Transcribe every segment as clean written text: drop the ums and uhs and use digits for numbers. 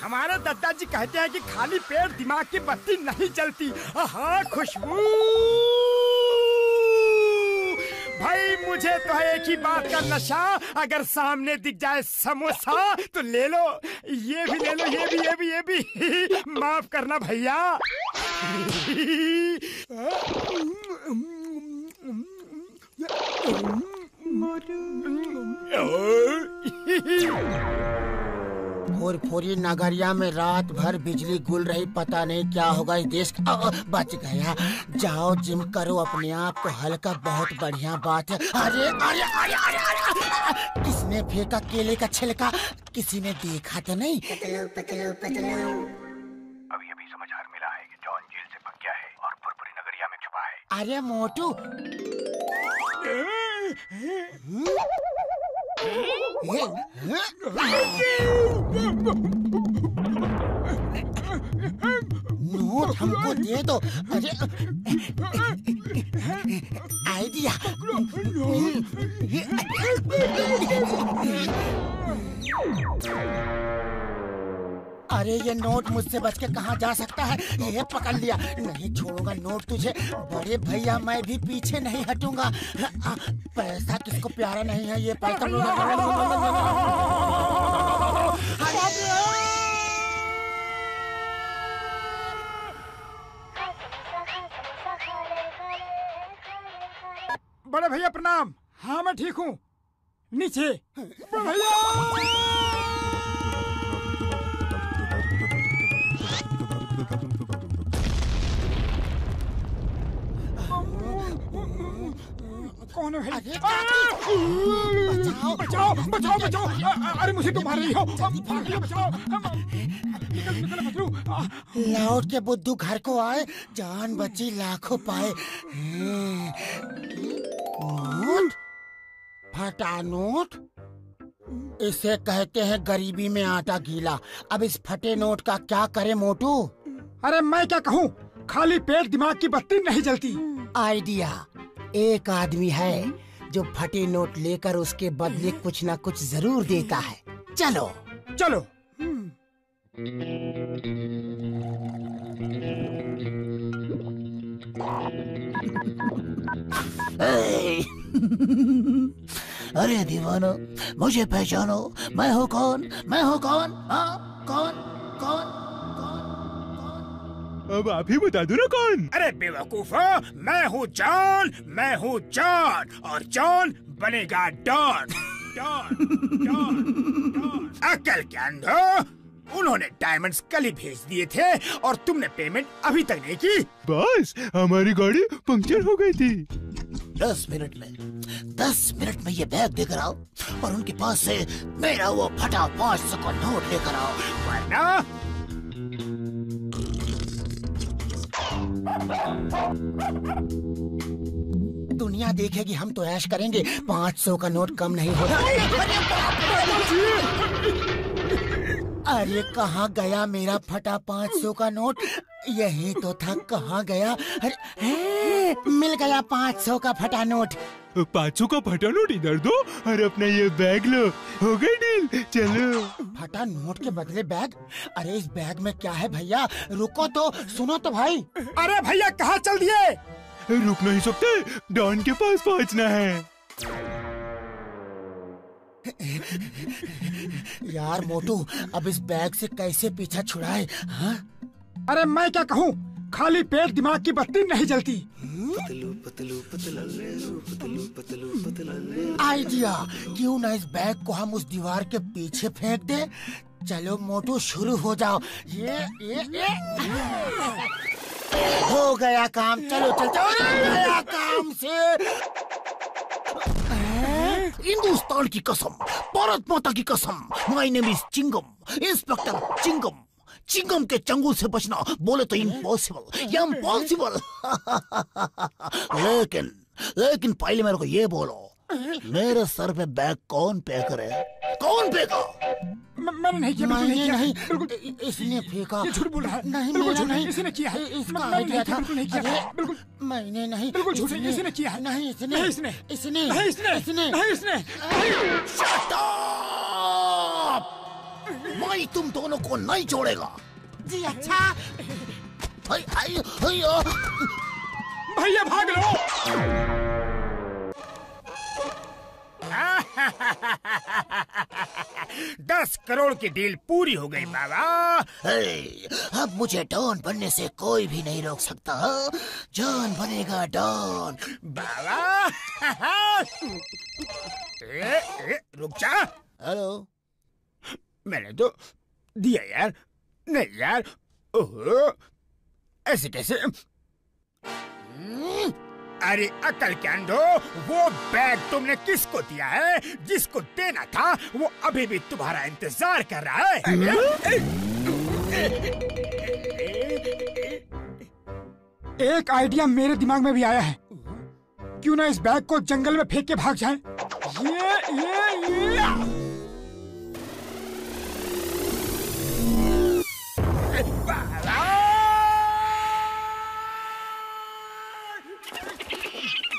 हमारे दादाजी कहते हैं कि खाली पेट दिमाग की बत्ती नहीं जलती। हाँ खुशबू भाई, मुझे तो है एक ही बात का नशा, अगर सामने दिख जाए समोसा तो ले लो, ये भी ले लो, ये भी माफ करना भैया। फुरफुरी नगरिया में रात भर बिजली गुल रही, पता नहीं क्या होगा इस देश का। बच गया। जाओ जिम करो, अपने आप को हल्का, बहुत बढ़िया बात है। अरे अरे अरे अरे अरे, किसने फेंका केले का छिलका? किसी ने देखा तो नहीं? अभी अभी समाचार मिला है कि जॉन जेल से भाग गया है और फुरफुरी नगरिया में छुपा है। अरे मोटू, नोट हमको दे दो। अरे आइडिया। अरे ये नोट मुझसे बच के कहाँ जा सकता है? ये पकड़ लिया, नहीं छोड़ूंगा नोट तुझे। बड़े भैया मैं भी पीछे नहीं हटूंगा। पैसा किसको प्यारा नहीं है? ये पैसा बड़े भैया प्रणाम। हाँ मैं ठीक हूँ। नीचे भैया। कौन है भाई? बचाओ बचाओ बचाओ! अरे मुझे तो मार रही हो, बचाओ! लौट के बुद्धू घर को आए, जान बची लाखों पाए। नोट, फटा नोट, इसे कहते हैं गरीबी में आटा गीला। अब इस फटे नोट का क्या करे मोटू? अरे मैं क्या कहूँ, खाली पेट दिमाग की बत्ती नहीं जलती। आइडिया। एक आदमी है जो फटे नोट लेकर उसके बदले कुछ ना कुछ जरूर देता है। चलो चलो। अरे दीवानो, मुझे पहचानो। मैं हूँ कौन? मैं हूँ कौन? हाँ कौन? कौन? अब आप ही बता दो ना कौन? अरे बेवकूफो, मैं हूँ जॉन, मैं हूँ जॉन, और जॉन बनेगा डॉन। Don don don. अकल के अंधो, उन्होंने डायमंड्स कल ही भेज दिए थे और तुमने पेमेंट अभी तक नहीं की। बस हमारी गाड़ी पंक्चर हो गई थी। 10 मिनट में ये बैग देकर आओ और उनके पास से मेरा वो फटा 500 का नोट लेकर आओ, वरना दुनिया देखेगी। हम तो ऐश करेंगे, 500 का नोट कम नहीं होता। अरे कहाँ गया मेरा फटा 500 का नोट? यही तो था, कहाँ गया? अरे मिल गया 500 का फटा नोट। 500 का फटा नोट इधर दो और अपना ये बैग लो। हो गई डील, चलो। फटा नोट के बदले बैग? अरे इस बैग में क्या है भैया? रुको तो, सुनो तो भाई। अरे भैया कहाँ चल दिए? रुक नहीं सकते, डॉन के पास पहुंचना है। यार मोटू, अब इस बैग से कैसे पीछा छुड़ाए? हाँ? अरे मैं क्या कहूँ, खाली पेट दिमाग की बत्ती नहीं जलती। आइडिया। क्यों ना इस बैग को हम उस दीवार के पीछे फेंक दे? चलो मोटू शुरू हो जाओ। ये हो गया काम। चलो चल चल गया काम से। हिंदुस्तान की कसम, भारत माता की कसम, my name is Chingam, inspector Chingam. Chingam के चंगुल से बचना बोले तो इम्पॉसिबल, इम्पॉसिबल। लेकिन पहले मेरे को ये बोलो, मेरे सर पे बैग कौन पे करे? कौन फेंका? मैंने नहीं किया। नहीं, बिल्कुल इसने फेंका। ये झूठ बोल रहा है। नहीं, बिल्कुल मेरा झूठ नहीं, इसने किया है। इसका मैंने आइडिया था। बिल्कुल नहीं किया। बिल्कुल मैंने नहीं। बिल्कुल झूठ है, इसने किया है। नहीं नहीं इसने इसने इसने नहीं इसने इसने नहीं इसने। Shut up! मैं तुम दोनों को नहीं छोड़ेगा। जी अच्छा। भैया भाग लो। 10 करोड़ की डील पूरी हो गई बाबा। अब मुझे डॉन बनने से कोई भी नहीं रोक सकता। जॉन बनेगा डॉन बाबा। रुक जा। हेलो, मैंने तो दिया यार। नहीं यार, ओहो, ऐसे कैसे? अरे अकल के अंधो, वो बैग तुमने किसको दिया है? जिसको देना था वो अभी भी तुम्हारा इंतजार कर रहा है। एक आइडिया मेरे दिमाग में भी आया है। क्यों ना इस बैग को जंगल में फेंक के भाग जाएं? ये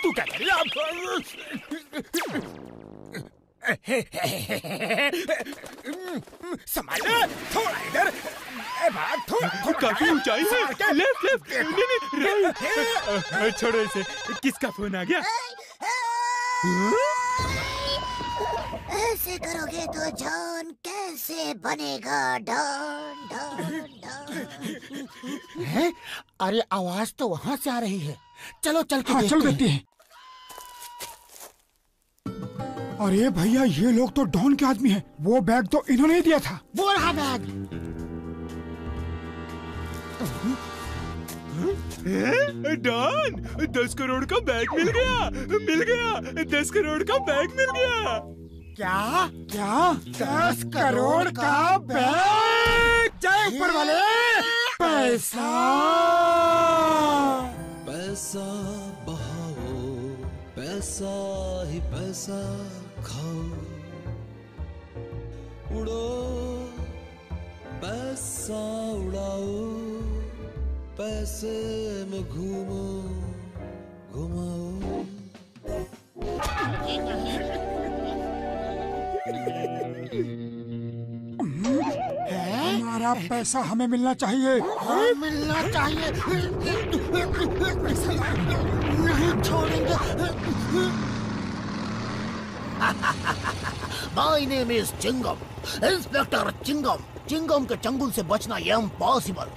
तू क्या कर रही है? संभाल, थोड़ा इधर भाग, थोड़ा काफी ऊंचाई है। लेफ्ट नहीं राइट। छोड़ो इसे। किसका फोन आ गया? ऐसे करोगे तो जॉन कैसे बनेगा डॉन डॉन डॉन। है? अरे आवाज तो वहाँ से आ रही है। चलो चल के चल देखते हैं। अरे भैया, ये लोग तो डॉन के आदमी हैं। वो बैग तो इन्होंने ही दिया था। वो रहा बैग। डॉन, 10 करोड़ का बैग मिल गया। 10 करोड़ का बैग मिल गया। क्या 10 करोड़ का बैग? जय ऊपर वाले। पैसा बहाओ, पैसा ही पैसा खाओ। उड़ो, पैसा उड़ाओ, पैसे में घूमो घुमाओ। हमारा पैसा हमें मिलना चाहिए। मिलना चाहिए। नहीं छोड़ेंगे। My name is Chingam, inspector Chingam. Chingam के चंगुल से बचना इम्पॉसिबल।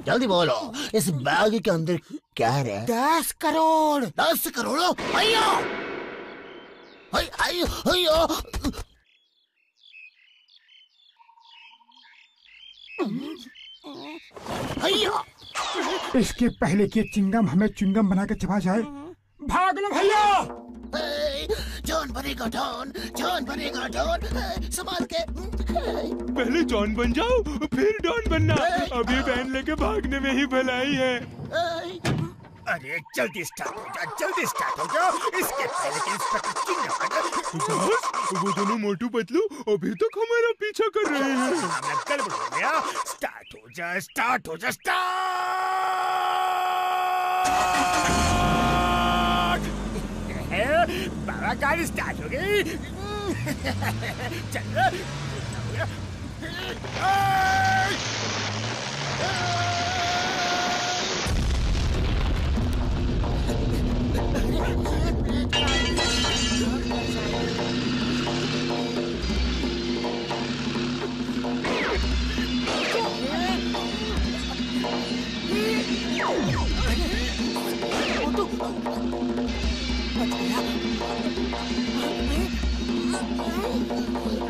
जल्दी बोलो, इस बैग के अंदर क्या है? 10 करोड़। 10 करोड़? अयो अयो। इसके पहले कि चिंगम हमें चुंगम बना के चबा जाए, भाग लो भैया। जॉन बनेगा डॉन, जॉन बनेगा डॉन। संभाल के। पहले जॉन बन जाओ, फिर डॉन बनना। अभी बैन लेके भागने में ही भलाई है। अरे जल्दी स्टार्ट हो जा। इसके पहले कि इंस्पेक्टर चिंगम। वो दोनों मोटू पतलू अभी तक हमारा पीछा कर रहे हैं। गड़बड़ हो गया। स्टार्ट हो जा। बाबा, गाड़ी स्टार्ट हो गई। चल।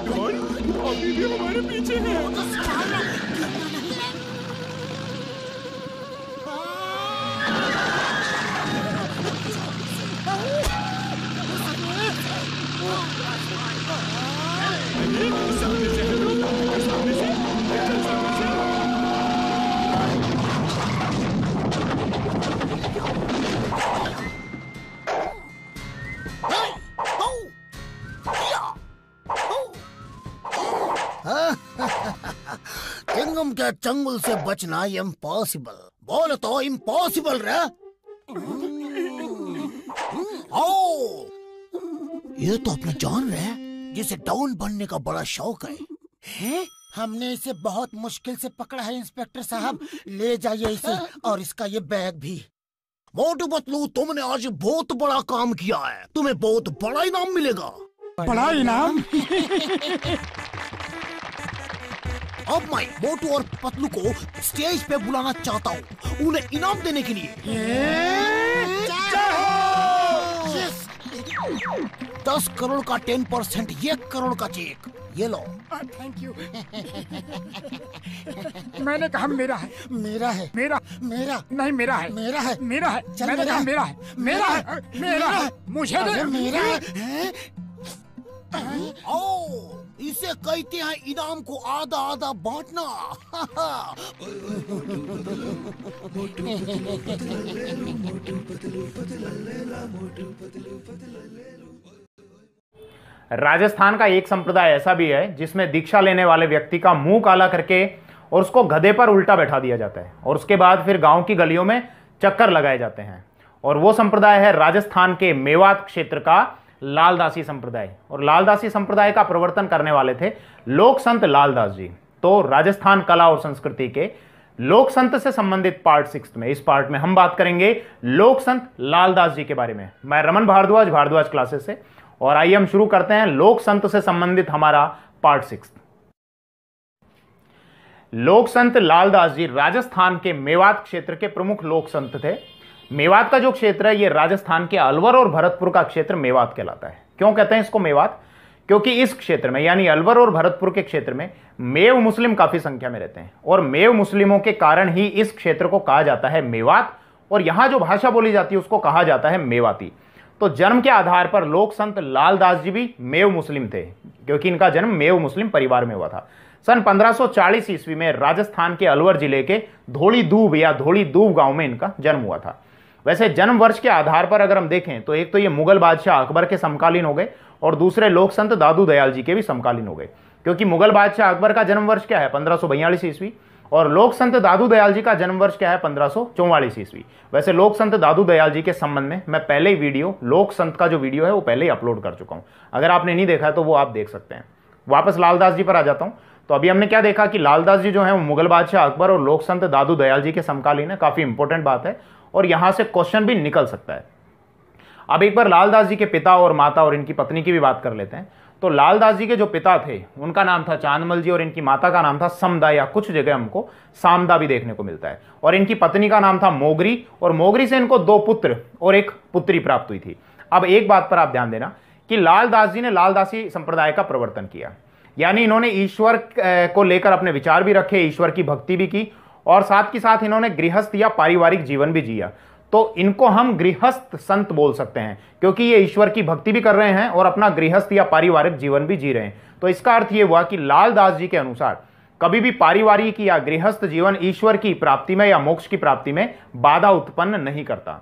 डॉन अभी भी हमारे पीछे है। सामने से चिंगम के चंगुल से बचना इम्पॉसिबल। बोलो तो इम्पॉसिबल रे। ये तो अपना जॉन रे। जिसे डॉन बनने का बड़ा शौक है? हमने इसे बहुत मुश्किल से पकड़ा है इंस्पेक्टर साहब। ले जाइए इसे और इसका ये बैग भी। मोटू पतलू, तुमने आज बहुत बड़ा काम किया है, तुम्हें बहुत बड़ा इनाम मिलेगा। बड़ा इनाम? अब मैं मोटू और पतलू को स्टेज पे बुलाना चाहता हूँ उन्हें इनाम देने के लिए। 10 करोड़ का 10%, 1 करोड़ का चेक, ये लो। Thank you. मैंने कहा मेरा है। मेरा है। मेरा मेरा नहीं, मेरा है। मेरा है। मेरा है। चल, मैंने कहा मेरा है। मेरा है। मेरा है। मुझे दे। मेरा है। ओ, इसे कहते हैं इनाम को आधा आधा बांटना। राजस्थान का एक संप्रदाय ऐसा भी है जिसमें दीक्षा लेने वाले व्यक्ति का मुंह काला करके और उसको गधे पर उल्टा बैठा दिया जाता है और उसके बाद फिर गांव की गलियों में चक्कर लगाए जाते हैं। और वो संप्रदाय है राजस्थान के मेवात क्षेत्र का लालदासी संप्रदाय। और लालदासी संप्रदाय का प्रवर्तन करने वाले थे लोक संत लालदास जी। तो राजस्थान कला और संस्कृति के लोक संत से संबंधित पार्ट 6 में, इस पार्ट में हम बात करेंगे लोक संत लालदास जी के बारे में। मैं रमन भारद्वाज क्लासेस से, और आइए हम शुरू करते हैं लोक संत से संबंधित हमारा पार्ट 6। लोक संत लालदास जी राजस्थान के मेवात क्षेत्र के प्रमुख लोक संत थे। मेवात का जो क्षेत्र है ये राजस्थान के अलवर और भरतपुर का क्षेत्र मेवात कहलाता है। क्यों कहते हैं इसको मेवात? क्योंकि इस क्षेत्र में यानी अलवर और भरतपुर के क्षेत्र में मेव मुस्लिम काफी संख्या में रहते हैं और मेव मुस्लिमों के कारण ही इस क्षेत्र को कहा जाता है मेवात, और यहां जो भाषा बोली जाती है उसको कहा जाता है मेवाती। तो जन्म के आधार पर लोक संत लालदास जी भी मेव मुस्लिम थे क्योंकि इनका जन्म मेव मुस्लिम परिवार में हुआ था। सन 1540 ईस्वी में राजस्थान के अलवर जिले के धोड़ी दूब गांव में इनका जन्म हुआ था। वैसे जन्म वर्ष के आधार पर अगर हम देखें तो एक तो ये मुगल बादशाह अकबर के समकालीन हो गए और दूसरे लोक संत दादू दयाल जी के भी समकालीन हो गए, क्योंकि मुगल बादशाह अकबर का जन्म वर्ष क्या है 1542 ईस्वी और लोक संत दादू दयाल जी का जन्म वर्ष क्या है 1544 ईस्वी। वैसे लोक संत दादू दयाल जी के संबंध में मैं पहले ही वीडियो, लोक संत का जो वीडियो है वो पहले ही अपलोड कर चुका हूं, अगर आपने नहीं देखा है तो वो आप देख सकते हैं। वापस लालदास जी पर आ जाता हूं। तो अभी हमने क्या देखा कि लालदास जी जो है वो मुगल बादशाह अकबर और लोक संत दादू दयाल जी के समकालीन है। काफी इंपॉर्टेंट बात है और यहां से क्वेश्चन भी निकल सकता है। अब एक बार लालदास जी के पिता और माता और इनकी पत्नी की भी बात कर लेते हैं। तो लालदास जी के जो पिता थे उनका नाम था चांदमल जी और इनकी माता का नाम था समदा, या कुछ जगह हमको सामदा भी देखने को मिलता है। और इनकी पत्नी का नाम था मोगरी, और मोगरी से इनको 2 पुत्र और 1 पुत्री प्राप्त हुई थी। अब एक बात पर आप ध्यान देना कि लालदास जी ने लालदासी संप्रदाय का प्रवर्तन किया, यानी इन्होंने ईश्वर को लेकर अपने विचार भी रखे, ईश्वर की भक्ति भी की और साथ के साथ इन्होंने गृहस्थ या पारिवारिक जीवन भी जिया। तो इनको हम गृहस्थ संत बोल सकते हैं क्योंकि ये ईश्वर की भक्ति भी कर रहे हैं और अपना गृहस्थ या पारिवारिक जीवन भी जी रहे हैं। तो इसका अर्थ ये हुआ कि लालदास जी के अनुसार कभी भी पारिवारिक या गृहस्थ जीवन ईश्वर की प्राप्ति में या मोक्ष की प्राप्ति में बाधा उत्पन्न नहीं करता।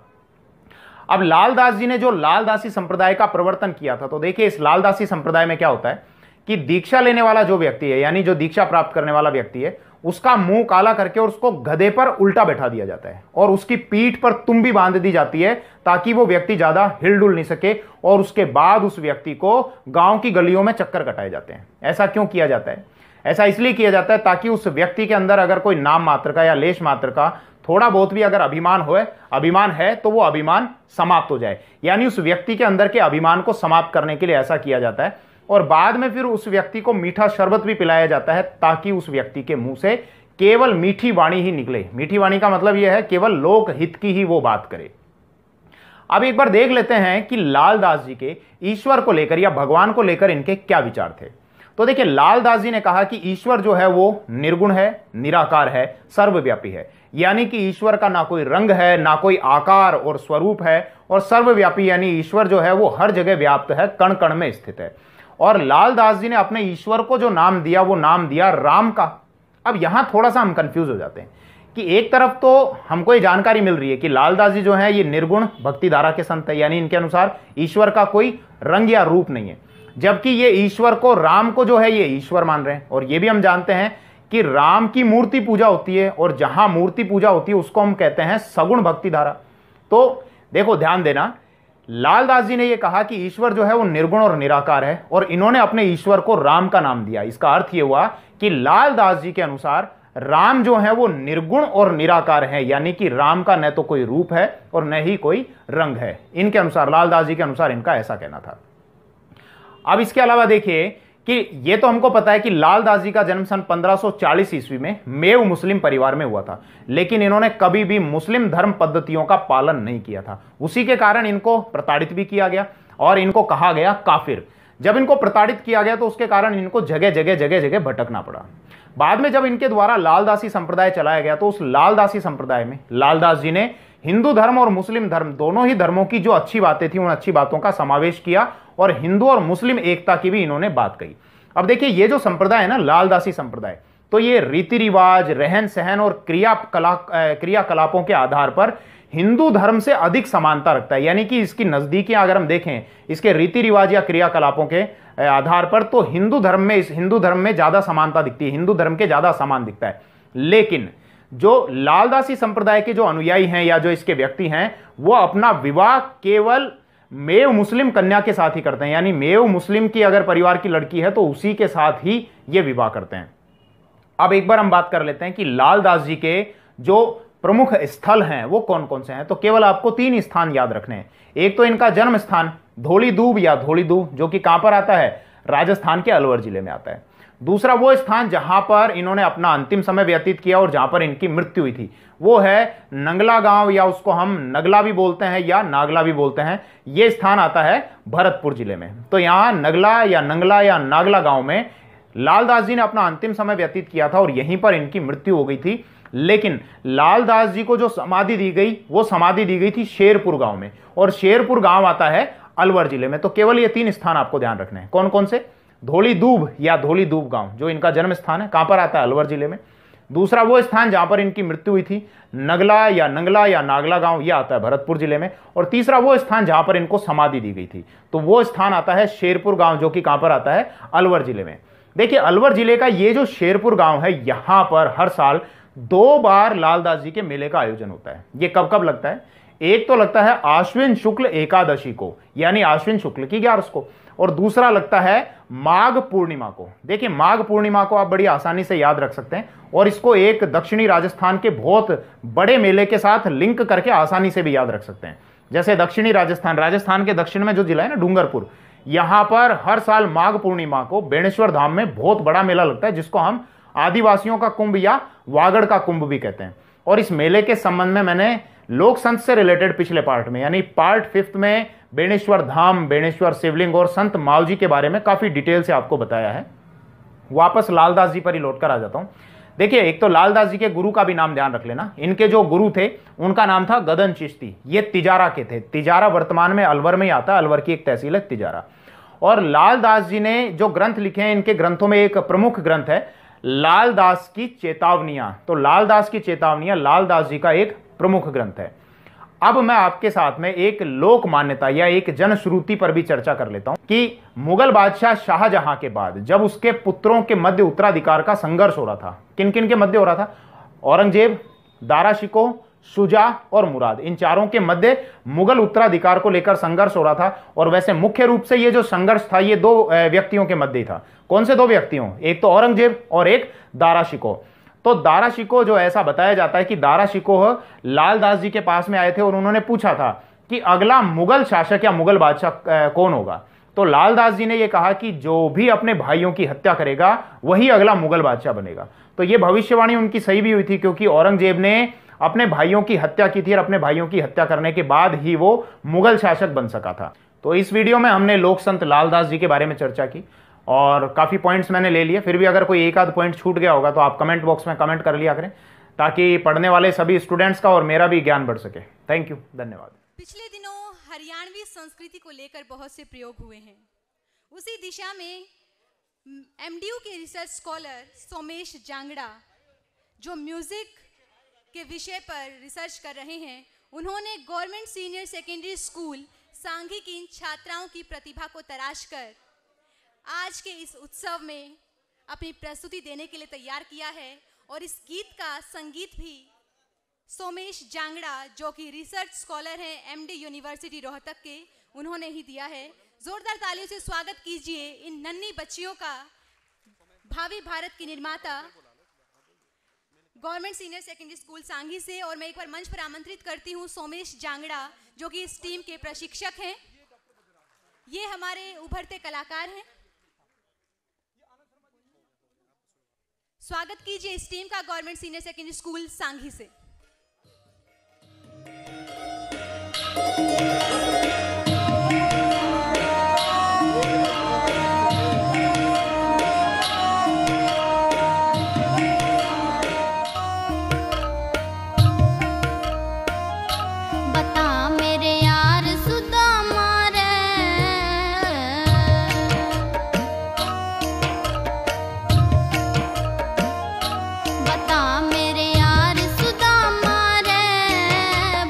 अब लालदास जी ने जो लालदासी संप्रदाय का प्रवर्तन किया था, तो देखिए इस लालदासी संप्रदाय में क्या होता है कि दीक्षा लेने वाला जो व्यक्ति है, यानी जो दीक्षा प्राप्त करने वाला व्यक्ति है, उसका मुंह काला करके और उसको गधे पर उल्टा बैठा दिया जाता है और उसकी पीठ पर तुम्बी बांध दी जाती है ताकि वो व्यक्ति ज्यादा हिलडुल नहीं सके, और उसके बाद उस व्यक्ति को गांव की गलियों में चक्कर कटाए जाते हैं। ऐसा क्यों किया जाता है? ऐसा इसलिए किया जाता है ताकि उस व्यक्ति के अंदर अगर कोई नाम मात्र का या लेश मात्र का थोड़ा बहुत भी अगर अभिमान है तो वो अभिमान समाप्त हो जाए, यानी उस व्यक्ति के अंदर के अभिमान को समाप्त करने के लिए ऐसा किया जाता है। और बाद में फिर उस व्यक्ति को मीठा शरबत भी पिलाया जाता है ताकि उस व्यक्ति के मुंह से केवल मीठी वाणी ही निकले। मीठी वाणी का मतलब यह है केवल लोक हित की ही वो बात करे। अब एक बार देख लेते हैं कि लालदास जी के ईश्वर को लेकर या भगवान को लेकर इनके क्या विचार थे। तो देखिए लालदास जी ने कहा कि ईश्वर जो है वो निर्गुण है, निराकार है, सर्वव्यापी है, यानी कि ईश्वर का ना कोई रंग है, ना कोई आकार और स्वरूप है, और सर्वव्यापी यानी ईश्वर जो है वो हर जगह व्याप्त है, कण कण में स्थित है। और लालदास जी ने अपने ईश्वर को जो नाम दिया वो नाम दिया राम का। अब यहां थोड़ा सा हम कंफ्यूज हो जाते हैं कि एक तरफ तो हमको ये जानकारी मिल रही है कि लालदास जी जो है ये निर्गुण भक्ति धारा के संत है, यानी इनके अनुसार ईश्वर का कोई रंग या रूप नहीं है, जबकि ये ईश्वर को, राम को जो है ये ईश्वर मान रहे हैं। और ये भी हम जानते हैं कि राम की मूर्ति पूजा होती है और जहां मूर्ति पूजा होती है उसको हम कहते हैं सगुण भक्ति धारा। तो देखो ध्यान देना, लाल दास जी ने यह कहा कि ईश्वर जो है वो निर्गुण और निराकार है, और इन्होंने अपने ईश्वर को राम का नाम दिया। इसका अर्थ यह हुआ कि लाल दास जी के अनुसार राम जो है वो निर्गुण और निराकार है, यानी कि राम का न तो कोई रूप है और न ही कोई रंग है। इनके अनुसार, लाल दास जी के अनुसार इनका ऐसा कहना था। अब इसके अलावा देखिए कि ये तो हमको पता है कि लाल दास जी का जन्म सन 1540 ईस्वी में मेव मुस्लिम परिवार में हुआ था, लेकिन इन्होंने कभी भी मुस्लिम धर्म पद्धतियों का पालन नहीं किया था। उसी के कारण इनको प्रताड़ित भी किया गया और इनको कहा गया काफिर। जब इनको प्रताड़ित किया गया तो उसके कारण इनको जगह जगह भटकना पड़ा। बाद में जब इनके द्वारा लालदासी संप्रदाय चलाया गया तो उस लालदासी संप्रदाय में लालदास जी ने हिंदू धर्म और मुस्लिम धर्म दोनों ही धर्मों की जो अच्छी बातें थी उन अच्छी बातों का समावेश किया और हिंदू और मुस्लिम एकता की भी इन्होंने बात कही। अब देखिए ये जो संप्रदाय है ना, लालदासी संप्रदाय, तो ये रीति रिवाज, रहन सहन और क्रियाकलापों के आधार पर हिंदू धर्म से अधिक समानता रखता है। यानी कि इसकी नजदीकियां अगर हम देखें इसके रीति रिवाज या क्रियाकलापों के आधार पर, तो हिंदू धर्म में ज्यादा समानता दिखती है, हिंदू धर्म के ज्यादा समान दिखता है। लेकिन जो लालदासी संप्रदाय के जो अनुयायी हैं या जो इसके व्यक्ति हैं, वो अपना विवाह केवल मेव मुस्लिम कन्या के साथ ही करते हैं। यानी मेव मुस्लिम की अगर परिवार की लड़की है तो उसी के साथ ही ये विवाह करते हैं। अब एक बार हम बात कर लेते हैं कि लालदास जी के जो प्रमुख स्थल हैं वो कौन कौन से हैं। तो केवल आपको 3 स्थान याद रखने हैं। एक तो इनका जन्म स्थान धौली दूब या धौली दूब, जो कि कहां पर आता है, राजस्थान के अलवर जिले में आता है। दूसरा वो स्थान जहां पर इन्होंने अपना अंतिम समय व्यतीत किया और जहां पर इनकी मृत्यु हुई थी वो है नंगला गांव, या उसको हम नगला भी बोलते हैं या नागला भी बोलते हैं। यह स्थान आता है भरतपुर जिले में। तो यहां नगला या नंगला या नागला गांव में लालदास जी ने अपना अंतिम समय व्यतीत किया था और यहीं पर इनकी मृत्यु हो गई थी। लेकिन लालदास जी को जो समाधि दी गई वो समाधि दी गई थी शेरपुर गांव में, और शेरपुर गांव आता है अलवर जिले में। तो केवल ये 3 स्थान आपको ध्यान रखने हैं। कौन कौन से? धौली दूब या धौली दूब गांव जो इनका जन्म स्थान है, कहां पर आता है, अलवर जिले में। दूसरा वो स्थान जहां पर इनकी मृत्यु हुई थी, नगला या नंगला या नागला गांव, यह आता है भरतपुर जिले में। और तीसरा वो स्थान जहां पर इनको समाधि दी गई थी, तो वो स्थान आता है शेरपुर गांव, जो कि कहां पर आता है, अलवर जिले में। देखिए अलवर जिले का ये जो शेरपुर गांव है, यहां पर हर साल 2 बार लालदास जी के मेले का आयोजन होता है। ये कब कब लगता है? एक तो लगता है आश्विन शुक्ल एकादशी को, यानी आश्विन शुक्ल की 11 को, और दूसरा लगता है माघ पूर्णिमा को। देखिए माघ पूर्णिमा को आप बड़ी आसानी से याद रख सकते हैं और इसको एक दक्षिणी राजस्थान के बहुत बड़े मेले के साथ लिंक करके आसानी से भी याद रख सकते हैं। जैसे दक्षिणी राजस्थान के दक्षिण में जो जिला है ना डूंगरपुर, यहां पर हर साल माघ पूर्णिमा को बेणेश्वर धाम में बहुत बड़ा मेला लगता है, जिसको हम आदिवासियों का कुंभ या वागड़ का कुंभ भी कहते हैं। और इस मेले के संबंध में मैंने लोक संत से रिलेटेड पिछले पार्ट में यानी पार्ट 5 में बेणेश्वर धाम, बेणेश्वर शिवलिंग और संत मावजी के बारे में काफी डिटेल से आपको बताया है। वापस लालदास जी पर ही लौट कर आ जाता हूं। देखिए एक तो लालदास जी के गुरु का भी नाम ध्यान रख लेना। इनके जो गुरु थे उनका नाम था गदन चिश्ती। ये तिजारा के थे। तिजारा वर्तमान में अलवर में ही आता है, अलवर की एक तहसील है तिजारा। और लालदास जी ने जो ग्रंथ लिखे हैं, इनके ग्रंथों में एक प्रमुख ग्रंथ है लालदास की चेतावनियां। तो लालदास की चेतावनियां लालदास जी का एक प्रमुख ग्रंथ है। अब मैं आपके साथ में एक लोक मान्यता या एक जनश्रुति पर भी चर्चा कर लेता हूं कि मुगल बादशाह शाहजहां के बाद जब उसके पुत्रों के मध्य उत्तराधिकार का संघर्ष हो रहा था, किन किन के मध्य हो रहा था? औरंगजेब, दारा शिकोह, शुजा और मुराद, इन चारों के मध्य मुगल उत्तराधिकार को लेकर संघर्ष हो रहा था। और वैसे मुख्य रूप से ये जो संघर्ष था ये 2 व्यक्तियों के मध्य ही था। कौन से 2 व्यक्तियों? एक तो औरंगजेब और एक दारा शिकोह। तो दारा शिकोह जो ऐसा बताया जाता है कि दारा शिकोह लालदास जी के पास में आए थे और उन्होंने पूछा था कि अगला मुगल शासक या मुगल बादशाह कौन होगा। तो लालदास जी ने यह कहा कि जो भी अपने भाइयों की हत्या करेगा वही अगला मुगल बादशाह बनेगा। तो यह भविष्यवाणी उनकी सही भी हुई थी, क्योंकि औरंगजेब ने अपने भाइयों की हत्या की थी और अपने भाइयों की हत्या करने के बाद ही वो मुगल शासक बन सका था। तो इस वीडियो में हमने लोक संत लालदास जी के बारे में चर्चा की और काफी पॉइंट्स मैंने ले लिए। फिर भी अगर कोई एक आध पॉइंट छूट गया होगा तो आप कमेंट बॉक्स में कमेंट कर लिया करें, ताकि पढ़ने वाले सभी स्टूडेंट्स का और मेरा भी ज्ञान बढ़ सके। थैंक यू, धन्यवाद। पिछले दिनों हरियाणवी संस्कृति को लेकर बहुत से प्रयोग हुए हैं। उसी दिशा में एमडीयू के रिसर्च स्कॉलर सोमेश जांगड़ा, जो म्यूजिक के विषय पर रिसर्च कर रहे हैं, उन्होंने government senior secondary school Sanghi की छात्राओं की प्रतिभा को तराश कर आज के इस उत्सव में अपनी प्रस्तुति देने के लिए तैयार किया है। और इस गीत का संगीत भी सोमेश जांगड़ा, जो कि रिसर्च स्कॉलर हैं एमडी यूनिवर्सिटी रोहतक के, उन्होंने ही दिया है। जोरदार तालियों से स्वागत कीजिए इन नन्ही बच्चियों का भावी भारत की निर्माता गवर्नमेंट सीनियर सेकेंडरी स्कूल सांगी से। और मैं एक बार मंच पर आमंत्रित करती हूं सोमेश जांगड़ा जो कि इस टीम के प्रशिक्षक हैं। ये हमारे उभरते कलाकार हैं। स्वागत कीजिए इस टीम का गवर्नमेंट सीनियर सेकेंडरी स्कूल सांगी से। मेरे यार सुदामा रे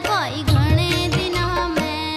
भाई घने दिना में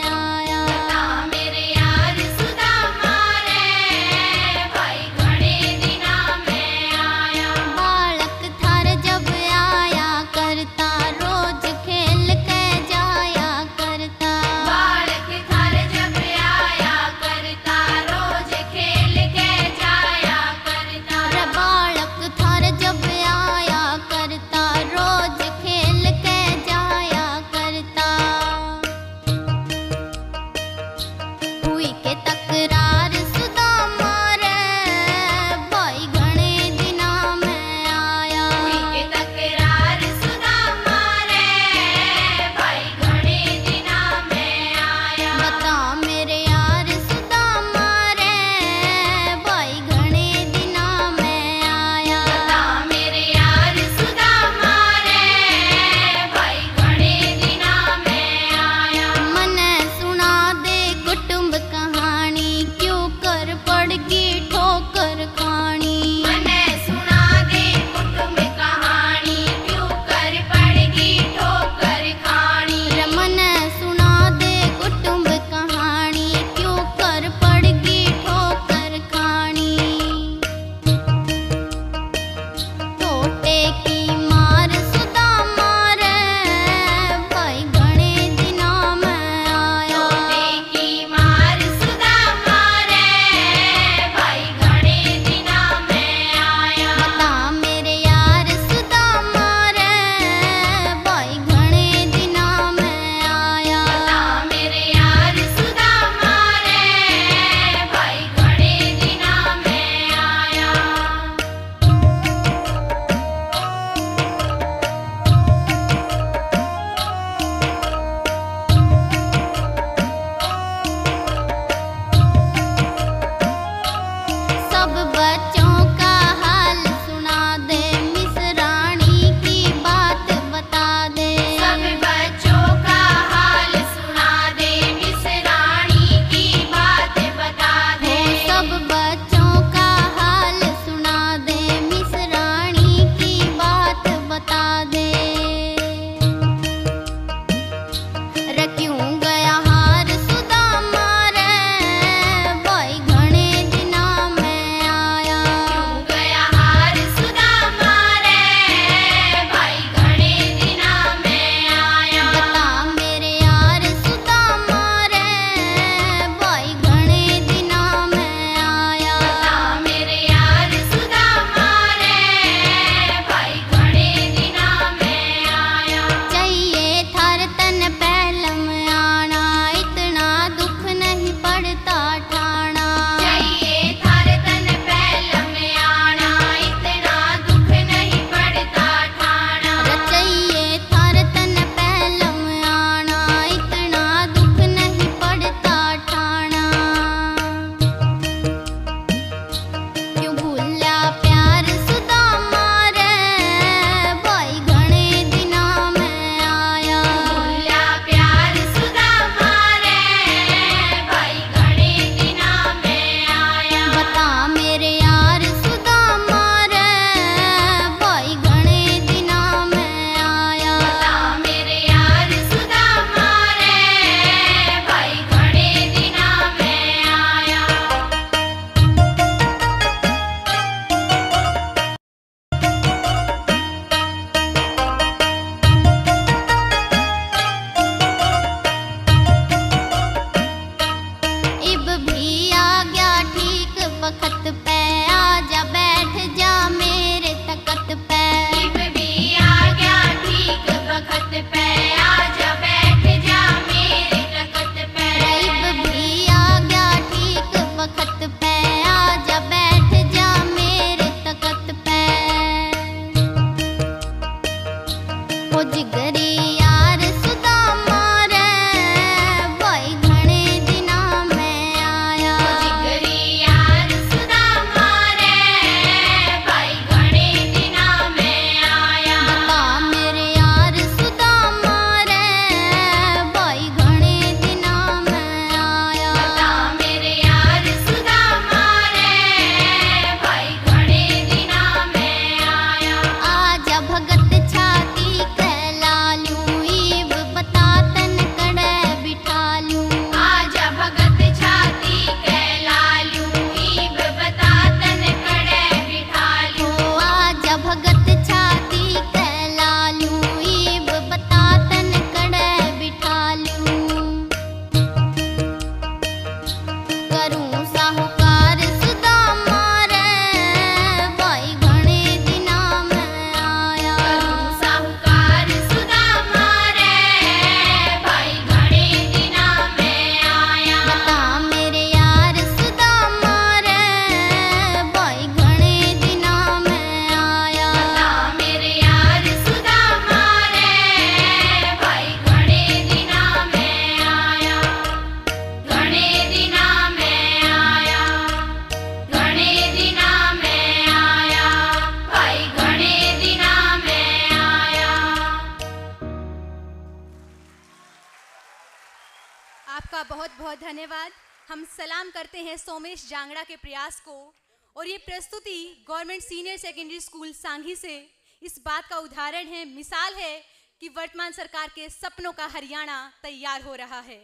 बहुत बहुत धन्यवाद। हम सलाम करते हैं सोमेश जांगड़ा के प्रयास को। और ये प्रस्तुति government senior secondary school Sanghi से इस बात का उदाहरण है, मिसाल है कि वर्तमान सरकार के सपनों का हरियाणा तैयार हो रहा है।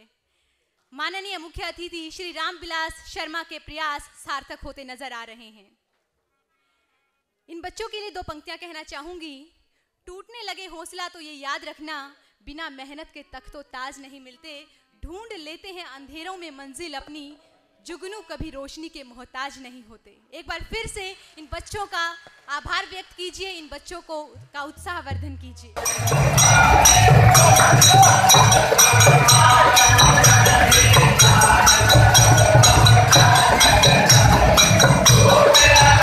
माननीय मुख्य अतिथि श्री रामविलास शर्मा के प्रयास सार्थक होते नजर आ रहे हैं। इन बच्चों के लिए 2 पंक्तियां कहना चाहूंगी। टूटने लगे हौसला तो ये याद रखना, बिना मेहनत के तख्तो ताज नहीं मिलते। ढूंढ लेते हैं अंधेरों में मंजिल अपनी, जुगनू कभी रोशनी के मोहताज नहीं होते। एक बार फिर से इन बच्चों का आभार व्यक्त कीजिए, इन बच्चों को का उत्साहवर्धन कीजिए। Oh,